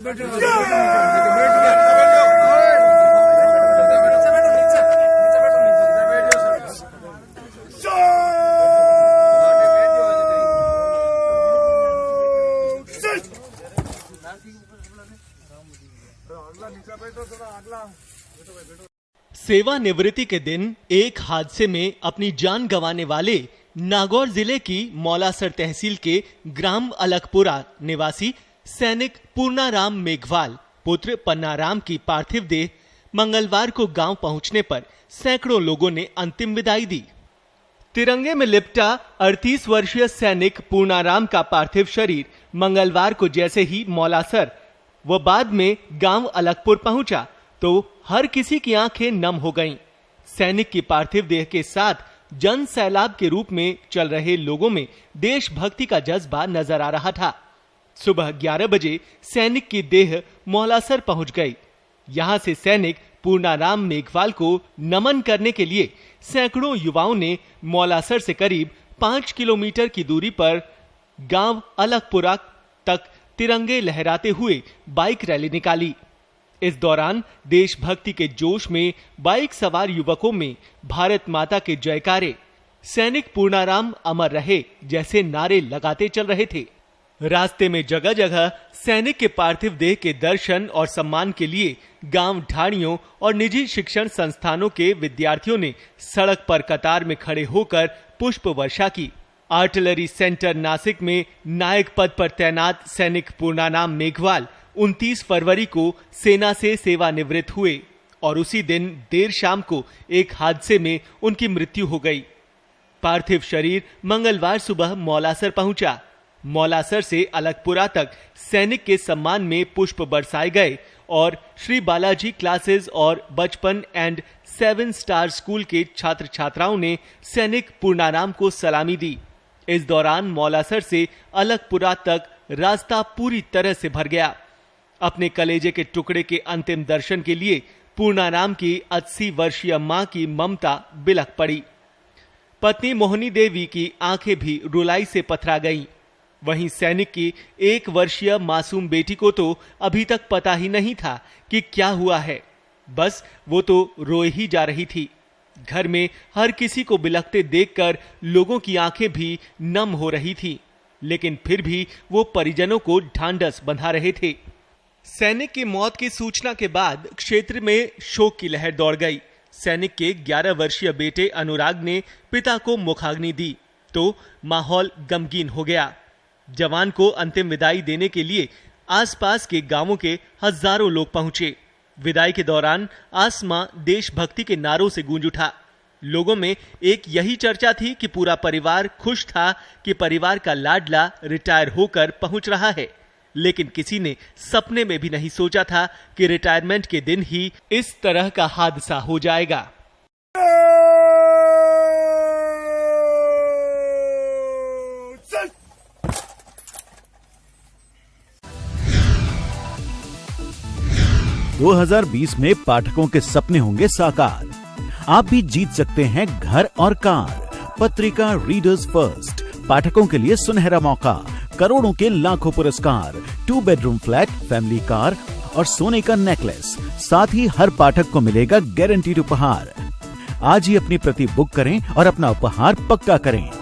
सेवानिवृत्ति के दिन एक हादसे में अपनी जान गंवाने वाले नागौर जिले की मौलासर तहसील के ग्राम अलकपुरा निवासी सैनिक पूर्णाराम मेघवाल पुत्र पन्नाराम की पार्थिव देह मंगलवार को गांव पहुंचने पर सैकड़ों लोगों ने अंतिम विदाई दी। तिरंगे में लिपटा 38 वर्षीय सैनिक पूर्णाराम का पार्थिव शरीर मंगलवार को जैसे ही मौलासर व बाद में गांव अलकपुर पहुंचा तो हर किसी की आंखें नम हो गईं। सैनिक की पार्थिव देह के साथ जन सैलाब के रूप में चल रहे लोगों में देशभक्ति का जज्बा नजर आ रहा था। सुबह 11 बजे सैनिक की देह मौलासर पहुंच गई। यहां से सैनिक पूर्णाराम मेघवाल को नमन करने के लिए सैकड़ों युवाओं ने मौलासर से करीब 5 किलोमीटर की दूरी पर गांव अलकपुरा तक तिरंगे लहराते हुए बाइक रैली निकाली। इस दौरान देशभक्ति के जोश में बाइक सवार युवकों में भारत माता के जयकारे, सैनिक पूर्णाराम अमर रहे जैसे नारे लगाते चल रहे थे। रास्ते में जगह जगह सैनिक के पार्थिव देह के दर्शन और सम्मान के लिए गांव ढाणियों और निजी शिक्षण संस्थानों के विद्यार्थियों ने सड़क पर कतार में खड़े होकर पुष्प वर्षा की। आर्टिलरी सेंटर नासिक में नायक पद पर तैनात सैनिक पूर्णाराम मेघवाल 29 फरवरी को सेना से सेवानिवृत्त हुए और उसी दिन देर शाम को एक हादसे में उनकी मृत्यु हो गई। पार्थिव शरीर मंगलवार सुबह मौलासर पहुंचा। मौलासर से अलकपुरा तक सैनिक के सम्मान में पुष्प बरसाए गए और श्री बालाजी क्लासेस और बचपन एंड 7 स्टार स्कूल के छात्र छात्राओं ने सैनिक पूर्णाराम को सलामी दी। इस दौरान मौलासर से अलकपुरा तक रास्ता पूरी तरह से भर गया। अपने कलेजे के टुकड़े के अंतिम दर्शन के लिए पूर्णाराम की 80 वर्षीय मां की ममता बिलख पड़ी। पत्नी मोहनी देवी की आंखें भी रुलाई से पथरा गईं। वहीं सैनिक की 1 वर्षीय मासूम बेटी को तो अभी तक पता ही नहीं था कि क्या हुआ है, बस वो तो रोए ही जा रही थी। घर में हर किसी को बिलखते देखकर लोगों की आंखें भी नम हो रही थी, लेकिन फिर भी वो परिजनों को ढांढस बंधा रहे थे। सैनिक की मौत की सूचना के बाद क्षेत्र में शोक की लहर दौड़ गई। सैनिक के 11 वर्षीय बेटे अनुराग ने पिता को मुखाग्नि दी तो माहौल गमगीन हो गया। जवान को अंतिम विदाई देने के लिए आसपास के गांवों के हजारों लोग पहुंचे। विदाई के दौरान आसमां देशभक्ति के नारों से गूंज उठा। लोगों में एक यही चर्चा थी कि पूरा परिवार खुश था कि परिवार का लाडला रिटायर होकर पहुंच रहा है, लेकिन किसी ने सपने में भी नहीं सोचा था कि रिटायरमेंट के दिन ही इस तरह का हादसा हो जाएगा। दो 2020 में पाठकों के सपने होंगे साकार। आप भी जीत सकते हैं घर और कार। पत्रिका रीडर्स फर्स्ट पाठकों के लिए सुनहरा मौका, करोड़ों के लाखों पुरस्कार, 2 बेडरूम फ्लैट, फैमिली कार और सोने का नेकलेस। साथ ही हर पाठक को मिलेगा गारंटीड उपहार। आज ही अपनी प्रति बुक करें और अपना उपहार पक्का करें।